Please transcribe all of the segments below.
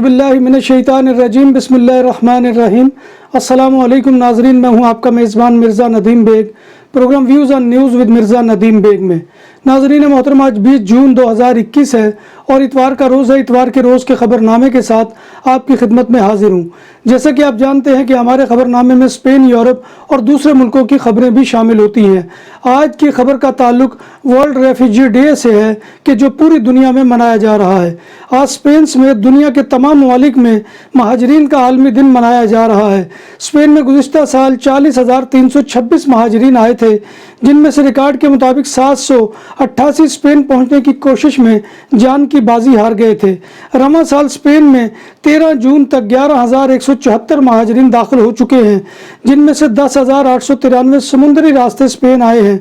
बिल्लाहि मिनश शैतानिर रजीम बिस्मिल्लाहिर रहमानिर रहीम। अस्सलामु अलैकुम नाजरीन, मैं हूं आपका मेज़बान Mirza Nadeem Baig. Programme views on news with Mirza Nadeem Baig में नाजरीन मोहतरम, आज 20 जून 2021 है और इतवार का रोज़ है। इतवार के रोज़ के ख़बरनामे के साथ आपकी खिदमत में हाजिर हूँ। जैसा कि आप जानते हैं कि हमारे ख़बरनामे में स्पेन, यूरोप और दूसरे मुल्कों की ख़बरें भी शामिल होती हैं। आज की खबर का ताल्लुक वर्ल्ड रेफ्यूजी डे से है कि जो पूरी दुनिया में मनाया जा रहा है। आज स्पेन समेत दुनिया के तमाम ममालिक में महाजरीन का आलमी दिन मनाया जा रहा है। स्पेन में गुज़िश्ता साल 40,326 महाजरीन आए थे, जिनमें से रिकॉर्ड के मुताबिक 788 स्पेन पहुंचने की कोशिश में जान की बाजी हार गए थे। रवा साल स्पेन में 13 जून तक 11,174 महाजरीन दाखिल हो चुके हैं, जिनमें से 10,893 समुद्री रास्ते स्पेन आए हैं,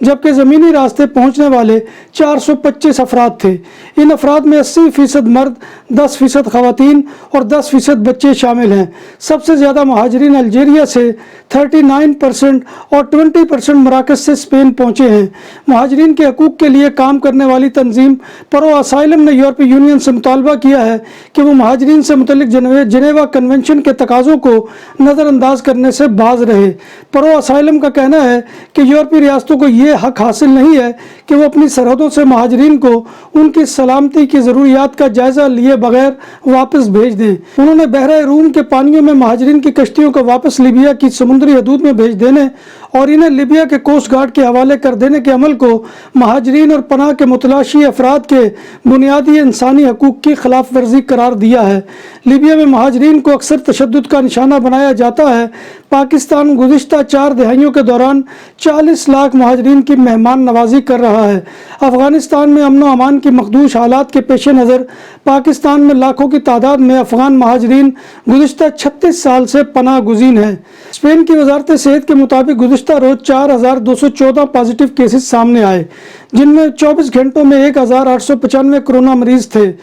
जबकि ज़मीनी रास्ते पहुंचने वाले 425 अफराद थे। इन अफराद में 80% मर्द, 10% खवातीन और 10% बच्चे शामिल हैं। सबसे ज़्यादा महाजरीन अल्जीरिया से 39% और 20% मराकश से स्पेन पहुंचे हैं। महाजरीन के हकूक़ के लिए काम करने वाली तंजीम प्रो असाइलम ने यूरोपीय यूनियन से मुतालबा किया है कि वो महाजरीन से मुतल्लिक जिनेवा कन्वेंशन के तकाज़ों को नज़रअंदाज करने से बाज रहे। प्रो असाइलम का कहना है कि यूरोपीय रियासतों को ये हक हासिल नहीं है कि वो अपनी सरहदों से महाजरीन को उनकी सलामती की ज़रूरियात का जायज़ा लिए बगैर वापस भेज दें। उन्होंने बहरा रूम के पानियों में महाजरीन की कश्तियों को वापस लीबिया की समुद्री हदूद में भेज देने और इन्हें लीबिया के कोस्ट गार्ड के हवाले कर देने के अमल को महाजरीन और पनाह के मुतलाशी अफराद के बुनियादी इंसानी हकूक़ की खिलाफ वर्जी करार दिया है। लीबिया में महाजरीन को अक्सर तशद्दुद का निशाना बनाया जाता है। पाकिस्तान गुज़िश्ता 4 दहाइयों के दौरान 40 लाख महाजरीन की मेहमान नवाजी कर रहा है। अफ़गानिस्तान में अमन व अमान की मखदूश हालात के पेश नज़र पाकिस्तान में लाखों की तादाद में अफ़गान महाजरीन गुज़िश्ता 36 साल से पनाह गुज़ीन हैं। स्पेन की वजारत सेहत के मुताबिक गुज़िश्ता रोज़ 4,214 पॉजिटिव केसेस सामने आए, जिनमें 24 घंटों में 1,895 कोरोना मरीज थे।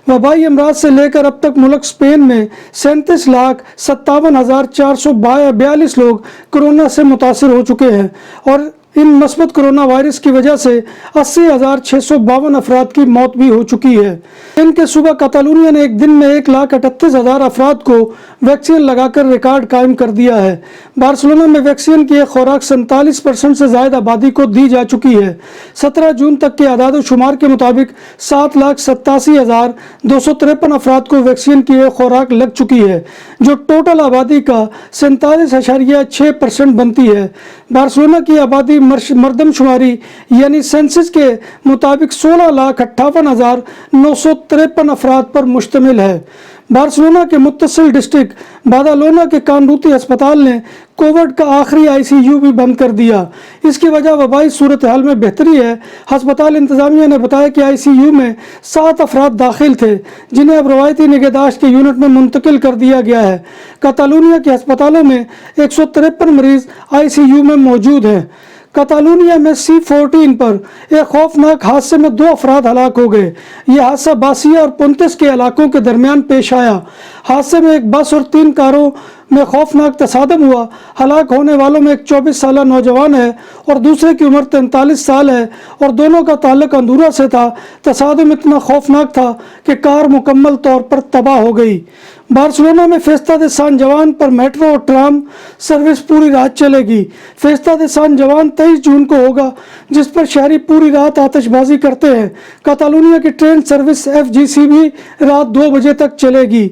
वबाई अमराज से लेकर अब तक मुल्क स्पेन में 37,57,442 लोग कोरोना से मुतासर हो चुके हैं और इन मस्बत कोरोना वायरस की वजह से 80,652 अफराद की मौत भी हो चुकी है। इनके सूबा कातालूनिया ने एक दिन में 1,38,000 अफराद को वैक्सीन लगाकर रिकॉर्ड कायम कर दिया है। बार्सिलोना में वैक्सीन की एक खुराक 47% से ज़्यादा आबादी को दी जा चुकी है। 17 जून तक के आदाद व शुमार के मुताबिक 7,87,253 अफराद को वैक्सीन की एक खुराक लग चुकी है, जो टोटल आबादी का 47.6% बनती है। बार्सिलोना की आबादी मरदमशुमारी यानी सेंसस के मुताबिक 16,58,953 अफराद पर मुश्तमिल है। बार्सिलोना के मुत्तसिल डिस्ट्रिक्ट बादालोना के कानरूती अस्पताल ने कोविड का आखिरी ICU भी बंद कर दिया। इसकी वजह वबाई सूरत हाल में बेहतरी है। अस्पताल इंतजामिया ने बताया कि ICU में 7 अफराद दाखिल थे, जिन्हें अब रवायती निगहदाश्त के यूनिट में मुंतकिल कर दिया गया है। कातालूनिया के अस्पतालों में 153 मरीज ICU में मौजूद हैं। कातालूनिया में C14 पर एक खौफनाक हादसे में 2 अफराद हलाक हो गए। यह हादसा बासिया और पुंतिस के इलाकों के दरमियान पेश आया। हादसे में एक बस और 3 कारों में खौफनाक तसादम हुआ। हलाक होने वालों में एक 24 साल नौजवान है और दूसरे की उम्र 43 साल है और दोनों का ताल्लुक अंदूरा से था। तसादम इतना खौफनाक था कि कार मुकम्मल तौर पर तबाह हो गई। बार्सिलोना में फेस्टा दे सान जवान पर मेट्रो और ट्राम सर्विस पूरी रात चलेगी। फेस्टा दे सान जवान 23 जून को होगा, जिस पर शहरी पूरी रात आतिशबाजी करते हैं। कातालूनिया की ट्रेन सर्विस FGC भी रात 2 बजे तक चलेगी।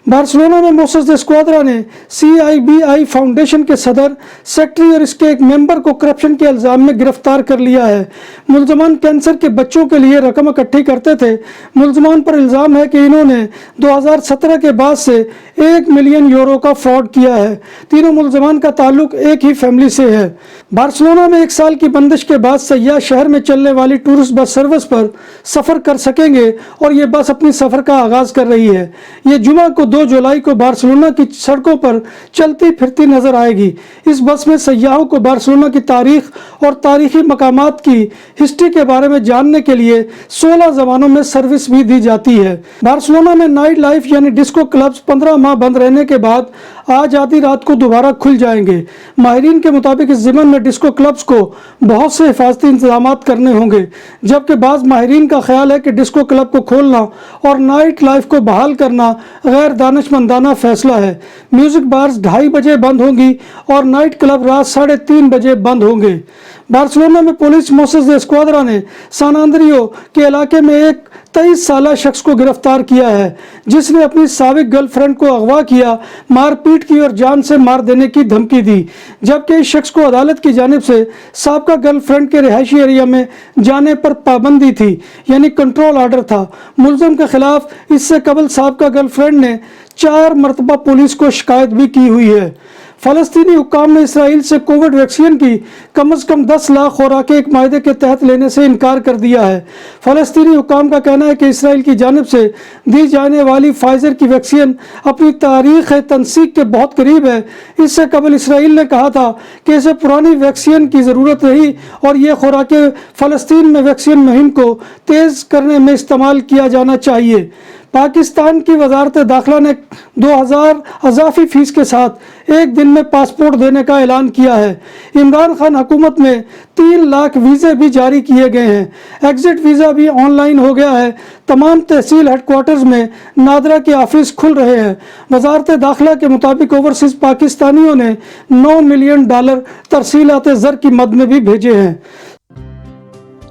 बार्सिलोना में मोसेस दे स्क्वाद्रा ने CIBI फाउंडेशन के सदर, सेक्रेटरी और इसके एक मेंबर को करप्शन के इल्ज़ाम में गिरफ्तार कर लिया है। मुलजमान कैंसर के बच्चों के लिए रकम इकट्ठी करते थे। मुलजमान पर इल्ज़ाम है कि इन्होंने 2017 के बाद से 1 मिलियन यूरो का फ्रॉड किया है। तीनों मुलजमान का ताल्लुक एक ही फैमिली से है। बार्सिलोना में 1 साल की बंदिश के बाद सयाह शहर में चलने वाली टूरिस्ट बस सर्विस पर सफ़र कर सकेंगे और ये बस अपनी सफ़र का आगाज़ कर रही है। ये जुमा को 2 2 जुलाई को बार्सिलोना की सड़कों पर चलती फिरती नजर आएगी। इस बस में सयाहों को बार्सिलोना की तारीख और तारीखी मकामात की हिस्ट्री के बारे में जानने के लिए 16 ज़बानों में सर्विस भी दी जाती है। बार्सिलोना में नाइट लाइफ यानी डिस्को क्लब्स 15 माह बंद रहने के बाद आज आधी रात को दोबारा खुल जाएंगे। माहिरीन के मुताबिक इस ज़िमन में डिस्को क्लब्स को बहुत से हिफाजती इंतजाम करने होंगे, जबकि बाज़ माहिरीन का ख्याल है कि डिस्को क्लब को खोलना और नाइट लाइफ को बहाल करना गैर दानिशमंदाना फैसला है। म्यूजिक बार्स 2:30 बजे बंद होंगी और नाइट क्लब रात 3:30 बजे बंद होंगे। बार्सिलोना में पुलिस मोसेस दे स्क्वाड्रा ने सान आंद्रियो के इलाके में एक 23 साला शख्स को गिरफ्तार किया है, जिसने अपनी साबिक गर्लफ्रेंड को अगवा किया, मारपीट की और जान से मार देने की धमकी दी, जबकि इस शख्स को अदालत की जानिब से साबका गर्लफ्रेंड के रिहायशी एरिया में जाने पर पाबंदी थी, यानी कंट्रोल आर्डर था। मुलजिम के खिलाफ इससे कबल साबका गर्लफ्रेंड ने 4 मरतबा पुलिस को शिकायत भी की हुई है। फ़लस्तीनी हुक्काम ने इसराइल से कोविड वैक्सीन की कम से कम 10 लाख खुराकें एक मायदे के तहत लेने से इनकार कर दिया है। फ़लस्तीनी हुक्काम का कहना है कि इसराइल की जानिब से दी जाने वाली फाइज़र की वैक्सीन अपनी तारीख़ तनसीक के बहुत करीब है। इससे कबल इसराइल ने कहा था कि इसे पुरानी वैक्सीन की ज़रूरत रही और ये खुराकें फ़लस्तीन में वैक्सीन मुहिम को तेज़ करने में इस्तेमाल किया जाना चाहिए। पाकिस्तान की वजारत दाखिला ने 2000 अज़ाफ़ी फ़ीस के साथ एक दिन में पासपोर्ट देने का ऐलान किया है। इमरान खान हुकूमत में 3 लाख वीज़े भी जारी किए गए हैं। एग्ज़िट वीज़ा भी ऑनलाइन हो गया है। तमाम तहसील हेडक्वार्टर्स में नादरा के ऑफिस खुल रहे हैं। वजारत दाखिला के मुताबिक ओवरसीज़ पाकिस्तानियों ने $9 मिलियन तरसीलात ज़र की मद में भी भेजे हैं।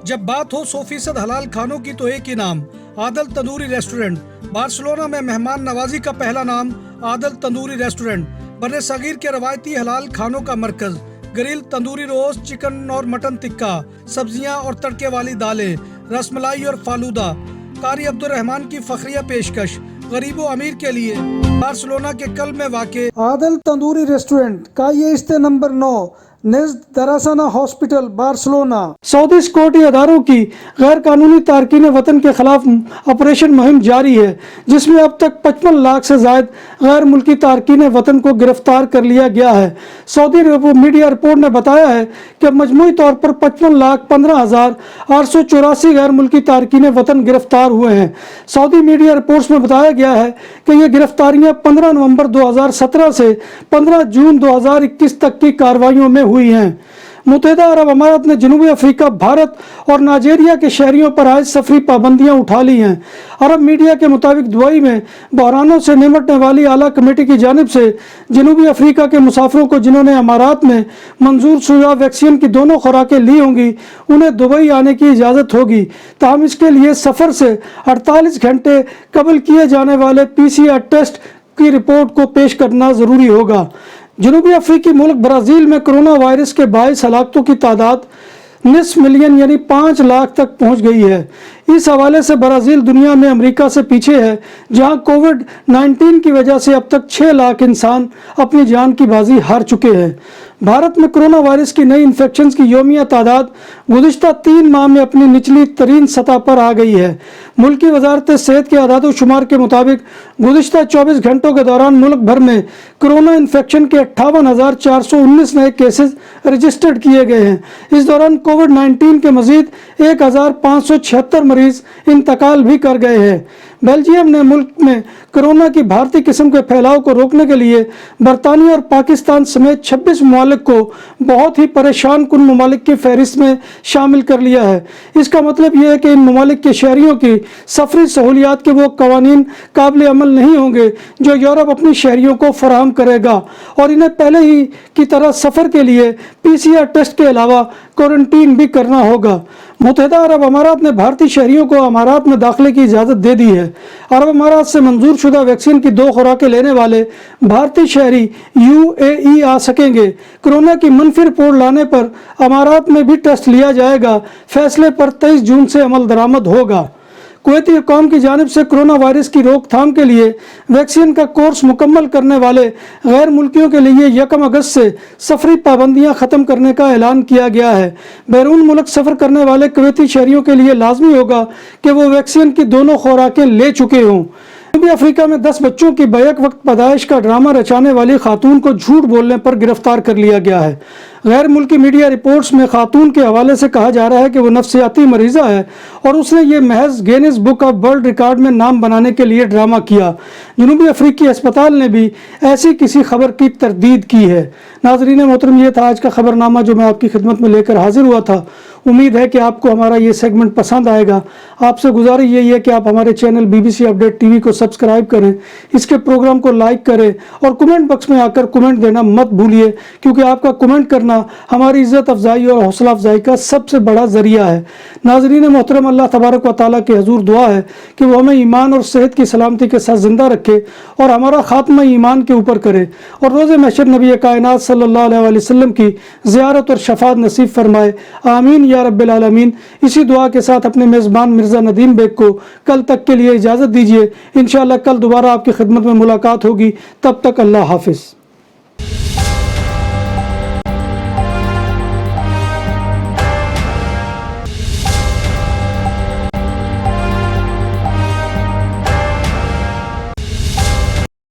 जब बात हो 100% हलाल खानों की तो एक ही नाम, आदल तंदूरी रेस्टोरेंट। बार्सिलोना में मेहमान नवाजी का पहला नाम आदल तंदूरी रेस्टोरेंट, बर्रे सगीर के रवायती हलाल खानों का मरकज। ग्रिल, तंदूरी रोस्ट, चिकन और मटन टिक्का, सब्जियां और तड़के वाली दालें, रसमलाई और फालूदा। कारी अब्दुर्रहमान की फखरिया पेशकश गरीबो अमीर के लिए। बार्सिलोना के कल्ब में वाक़े आदल तंदूरी रेस्टोरेंट का ये इस्ते नंबर 9 नेज़्द दरासाना हॉस्पिटल बार्सिलोना। सऊदी सिक्योरिटी अदारों की गैर कानूनी तारकीन वतन के खिलाफ ऑपरेशन मुहिम जारी है, जिसमें अब तक 55 लाख से ज़ायद गैर मुल्की तारकीन वतन को गिरफ्तार कर लिया गया है। सऊदी मीडिया रिपोर्ट ने बताया है कि मजमूई तौर पर 55,15,884 गैर मुल्की तारकीन वतन गिरफ्तार हुए हैं। सऊदी मीडिया रिपोर्ट्स में बताया गया है कि ये गिरफ्तारियां 15 नवंबर 2017 से 15 जून 2021 तक की कार्रवाइयों में हुई हैं। मुत्तहिदा अरब अमारात ने जनूबी अफ्रीका, भारत और नाइजीरिया के शहरियों पर आज सफरी पाबंदियां उठा ली हैं। अरब मीडिया के मुताबिक दुबई में बहरानों से निपटने वाली आला कमेटी की जानिब से जनूबी अफ्रीका के मुसाफिरों को जिन्होंने अमारात में मंजूर शुदा वैक्सीन की दोनों खुराकें ली होंगी, उन्हें दुबई आने की इजाज़त होगी। ताहम इसके लिए सफ़र से 48 घंटे कबल किए जाने वाले PCR टेस्ट की रिपोर्ट को पेश करना ज़रूरी होगा। जनूबी अफ्रीकी मुल्क ब्राज़ील में कोरोना वायरस के 22 हलाकतों की तादाद 19 मिलियन यानी 5 लाख तक पहुंच गई है। इस हवाले से ब्राज़ील दुनिया में अमेरिका से पीछे है, जहां कोविड-19 की वजह से अब तक 6 लाख इंसान अपनी जान की बाजी हार चुके हैं। भारत में कोरोना वायरस की नई इन्फेक्शन की यौमिया तादाद गुज़िश्ता 3 माह में अपनी निचली तरीन सतह पर आ गई है। मुल्की वजारत सेहत के आदाद शुमार के मुताबिक गुज़िश्ता 24 घंटों के दौरान मुल्क भर में कोरोना इन्फेक्शन के 58,419 नए केसेस रजिस्टर्ड किए गए हैं। इस दौरान कोविड-19 के मजीद 1,576 मरीज इंतकाल भी कर गए हैं। बेल्जियम ने मुल्क में कोरोना की भारतीय किस्म के फैलाव को रोकने के लिए बरतानिया और पाकिस्तान समेत 26 ममालिक को बहुत ही परेशान कुन ममालिक की फहरिस्त में शामिल कर लिया है। इसका मतलब यह है कि इन ममालिक के शहरियों की सफरी सहूलियात के वो कवानीन काबिल अमल नहीं होंगे जो यूरोप अपनी शहरियों को फराहम करेगा, और इन्हें पहले ही की तरह सफ़र के लिए PCR टेस्ट के अलावा क्वारंटीन भी करना होगा। मुत्तहिदा अरब अमारात ने भारतीय शहरियों को अमारात में दाखिले की इजाज़त दे दी है। अरब अमारात से मंजूर शुदा वैक्सीन की 2 खुराकें लेने वाले भारतीय शहरी UAE आ सकेंगे। कोरोना की मनफी रिपोर्ट लाने पर अमारात में भी टेस्ट लिया जाएगा। फैसले पर 23 जून से अमल दरामद होगा। कुवैती हुकाम की जानिब से कोरोना वायरस की रोकथाम के लिए वैक्सीन का कोर्स मुकम्मल करने वाले गैर मुल्कियों के लिए 1 अगस्त से सफरी पाबंदियां ख़त्म करने का ऐलान किया गया है। बैरून मुल्क सफ़र करने वाले कुवैती शहरियों के लिए लाजमी होगा कि वो वैक्सीन की दोनों खुराकें ले चुके हों। جنوبی افریقہ میں 10 بچوں کی بیک وقت پیدائش کا ڈرامہ رچانے والی خاتون کو جھوٹ بولنے پر گرفتار کر لیا گیا ہے۔ غیر ملکی میڈیا رپورٹس میں خاتون کے حوالے سے کہا جا رہا ہے کہ وہ نفسیاتی مریضہ ہے اور اس نے یہ محض Guinness book of world record میں نام بنانے کے لیے ڈرامہ کیا۔ جنوبی افریقی اسپتال نے بھی ایسی کسی خبر کی تردید کی ہے۔ ناظرین محترم، یہ تھا آج کا خبر نامہ جو میں آپ کی خدمت میں لے کر حاضر ہوا تھا۔ امید ہے کہ آپ کو ہمارا یہ سیگمنٹ پسند آئے گا۔ آپ سے گزارش یہی ہے کہ آپ ہمارے چینل BBC اپڈیٹ TV کو سبسکرائب کریں، اس کے پروگرام کو لائک کریں اور کمنٹ باکس میں آ کر کمنٹ دینا مت بھولیے، کیونکہ آپ کا کمنٹ کرنا ہماری عزت افزائی اور حوصلہ افزائی کا سب سے بڑا ذریعہ ہے۔ ناظرین محترم، اللہ تبارک و تعالیٰ کے حضور دعا ہے کہ وہ ہمیں ایمان اور صحت کی سلامتی کے ساتھ زندہ رکھے اور ہمارا خاتمہ ایمان کے اوپر کرے اور روز محشر نبی کائنات صلی اللہ علیہ وسلم کی زیارت اور شفاعت نصیب فرمائے، آمین یا رب العالمین۔ اسی دعا کے ساتھ اپنے میزبان مرزا ندیم بیگ کو کل تک کے لیے اجازت دیجیے۔ انشاءاللہ کل دوبارہ آپ کی خدمت میں ملاقات ہوگی، تب تک اللہ حافظ۔